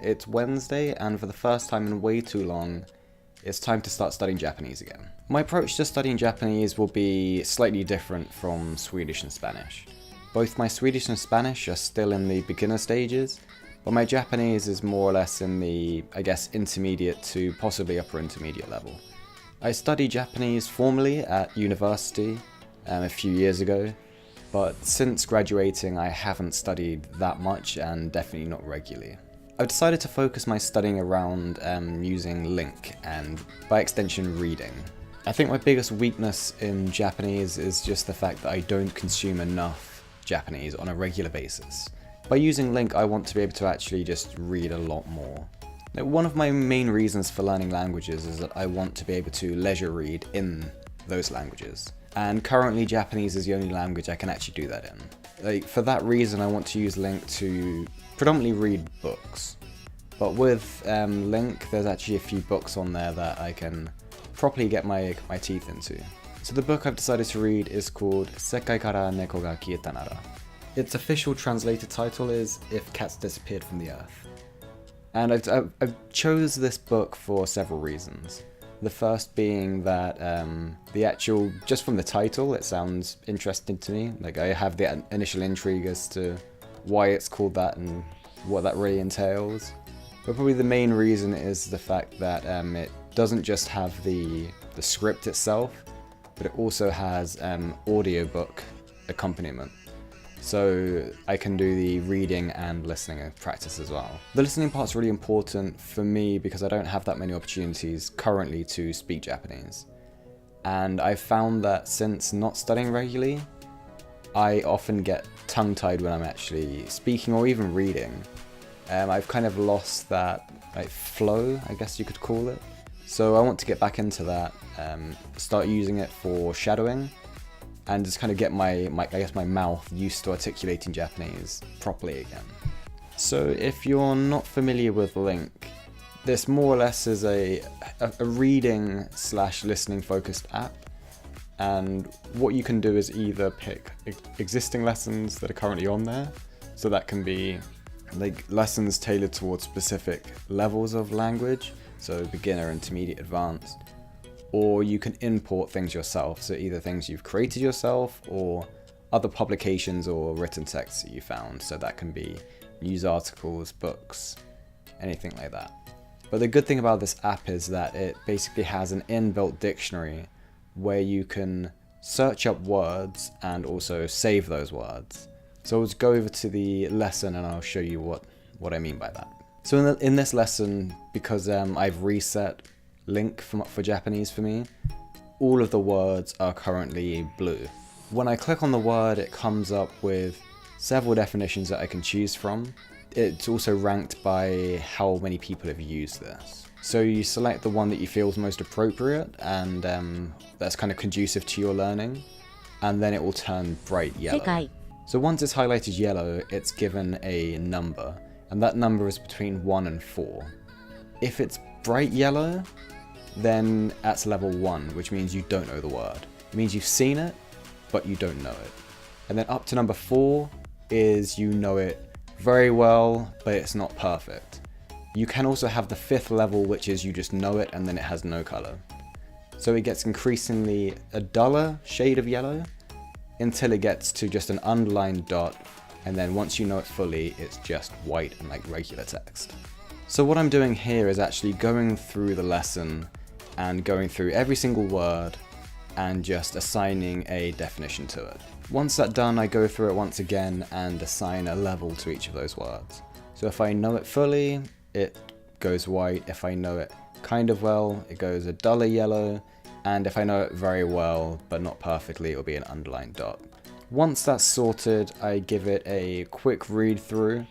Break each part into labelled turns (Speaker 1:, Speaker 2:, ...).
Speaker 1: it's Wednesday, and for the first time in way too long, it's time to start studying Japanese again. My approach to studying Japanese will be slightly different from Swedish and Spanish. Both my Swedish and Spanish are still in the beginner stages, but my Japanese is more or less in the, I guess, intermediate to possibly upper intermediate level. I studied Japanese formally at university a few years ago, but since graduating I haven't studied that much and definitely not regularly. I've decided to focus my studying around using Lingq and, by extension, reading. I think my biggest weakness in Japanese is just the fact that I don't consume enough Japanese on a regular basis. By using Lingq, I want to be able to actually just read a lot more. Now, one of my main reasons for learning languages is that I want to be able to leisure read in those languages. And currently Japanese is the only language I can actually do that in. For that reason, I want to use Lingq to predominantly read books. But with Lingq, there's actually a few books on there that I can properly get my teeth into. So the book I've decided to read is called Sekai kara neko ga kieta nara. Its official translated title is If Cats Disappeared from the Earth. And I chose this book for several reasons. The first being that just from the title, it sounds interesting to me. Like, I have the initial intrigue as to why it's called that and what that really entails. But probably the main reason is the fact that it doesn't just have the script itself, but it also has audiobook accompaniment. So I can do the reading and listening practice as well. The listening part's really important for me because I don't have that many opportunities currently to speak Japanese. And I've found that since not studying regularly, I often get tongue-tied when I'm actually speaking or even reading. I've kind of lost that flow, I guess you could call it. So I want to get back into that, start using it for shadowing, and just kind of get my mouth used to articulating Japanese properly again. So if you're not familiar with Lingq, this more or less is a reading / listening focused app. And what you can do is either pick existing lessons that are currently on there, so that can be like lessons tailored towards specific levels of language, so beginner, intermediate, advanced, or you can import things yourself, so either things you've created yourself or other publications or written texts that you found, so that can be news articles, books, anything like that. But the good thing about this app is that it basically has an inbuilt dictionary where you can search up words and also save those words. So let's go over to the lesson and I'll show you what I mean by that. So in this lesson, because I've reset Lingq for Japanese for me, all of the words are currently blue. When I click on the word, it comes up with several definitions that I can choose from. It's also ranked by how many people have used this. So you select the one that you feel is most appropriate and that's kind of conducive to your learning, and then it will turn bright yellow. Sekai. So once it's highlighted yellow, it's given a number, and that number is between 1 and 4. If it's bright yellow, then that's level 1, which means you don't know the word. It means you've seen it, but you don't know it. And then up to number 4 is you know it very well, but it's not perfect. You can also have the 5th level, which is you just know it and then it has no color. So it gets increasingly a duller shade of yellow until it gets to just an underlined dot, and then once you know it fully, it's just white and like regular text. So what I'm doing here is actually going through the lesson and going through every single word and just assigning a definition to it. Once that's done, I go through it once again and assign a level to each of those words. So if I know it fully, it goes white. If I know it kind of well, it goes a duller yellow. And if I know it very well, but not perfectly, it'll be an underlined dot. Once that's sorted, I give it a quick read through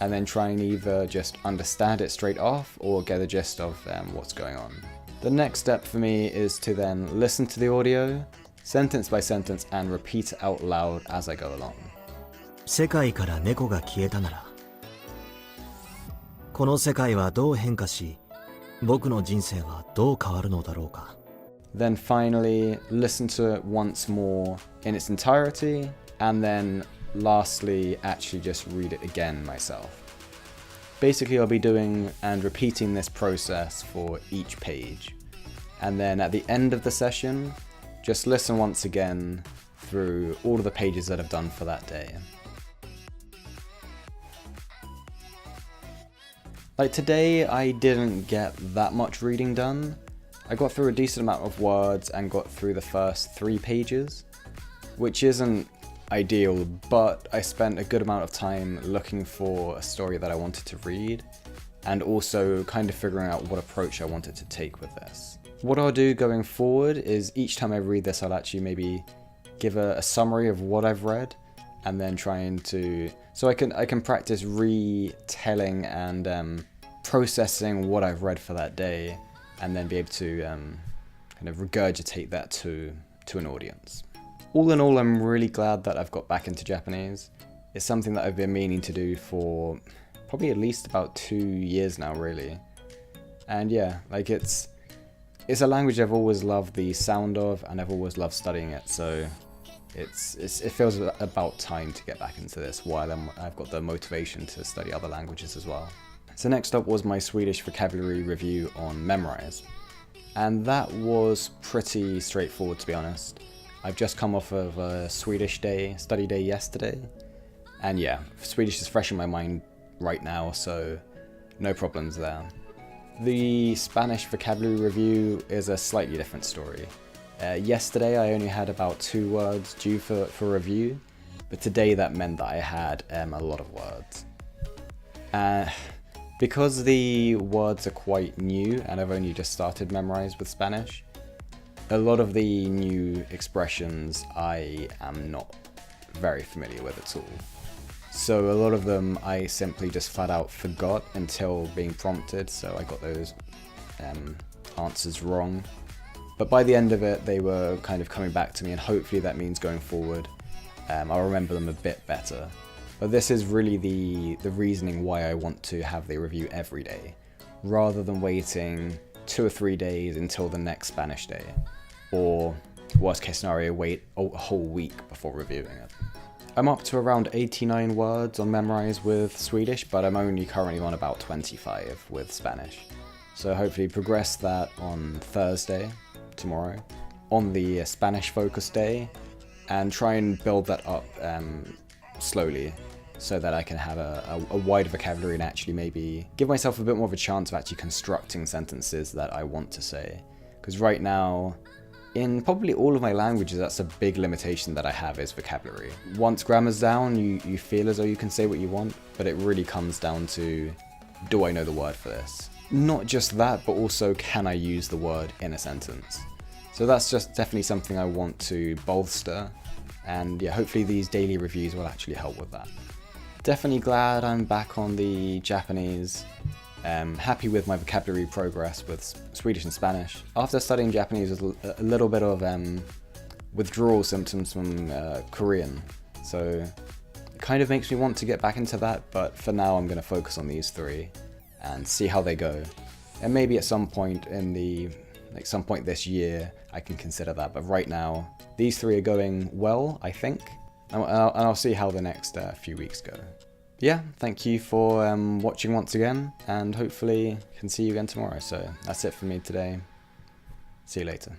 Speaker 1: and then try and either just understand it straight off or get the gist of what's going on. The next step for me is to then listen to the audio, sentence by sentence, and repeat it out loud as I go along.
Speaker 2: 世界から猫が消えたなら、この世界はどう変化し、僕の人生はどう変わるのだろうか。
Speaker 1: Then finally, listen to it once more in its entirety, and then lastly, actually just read it again myself. Basically, I'll be doing and repeating this process for each page. And then at the end of the session, just listen once again through all of the pages that I've done for that day. Like today, I didn't get that much reading done. I got through a decent amount of words and got through the first 3 pages, which isn't ideal, but I spent a good amount of time looking for a story that I wanted to read, and also kind of figuring out what approach I wanted to take with this. What I'll do going forward is each time I read this, I'll actually maybe give a summary of what I've read, and then trying to, so I can practice retelling and processing what I've read for that day, and then be able to kind of regurgitate that to an audience. All in all, I'm really glad that I've got back into Japanese. It's something that I've been meaning to do for probably at least about 2 years now, really. And yeah, like it's a language I've always loved the sound of, and I've always loved studying it, so it feels about time to get back into this while I've got the motivation to study other languages as well. So next up was my Swedish vocabulary review on Memrise. And that was pretty straightforward, to be honest. I've just come off of a Swedish study day yesterday, and yeah, Swedish is fresh in my mind right now, so no problems there. The Spanish vocabulary review is a slightly different story. Yesterday I only had about 2 words due for review, but today that meant that I had a lot of words. Because the words are quite new and I've only just started Memrise with Spanish, a lot of the new expressions I am not very familiar with at all. So a lot of them I simply just flat out forgot until being prompted, so I got those answers wrong. But by the end of it, they were kind of coming back to me, and hopefully that means going forward, I'll remember them a bit better. But this is really the reasoning why I want to have the review every day, rather than waiting 2 or 3 days until the next Spanish day. Or, worst case scenario, wait a whole week before reviewing it. I'm up to around 89 words on Memrise with Swedish, but I'm only currently on about 25 with Spanish. So hopefully progress that on Thursday, tomorrow, on the Spanish focus day, and try and build that up slowly, so that I can have a wider vocabulary and actually maybe give myself a bit more of a chance of actually constructing sentences that I want to say. Because right now, in probably all of my languages, that's a big limitation that I have, is vocabulary. Once grammar's down, you feel as though you can say what you want, but it really comes down to, do I know the word for this? Not just that, but also, can I use the word in a sentence? So that's just definitely something I want to bolster, and yeah, hopefully these daily reviews will actually help with that. Definitely glad I'm back on the Japanese. Happy with my vocabulary progress with Swedish and Spanish. After studying Japanese, there's a little bit of withdrawal symptoms from Korean, so it kind of makes me want to get back into that, but for now I'm going to focus on these 3 and see how they go. And maybe at some point some point this year I can consider that, but right now these 3 are going well, I think, and I'll see how the next few weeks go. Yeah, thank you for watching once again, and hopefully can see you again tomorrow. So that's it for me today. See you later.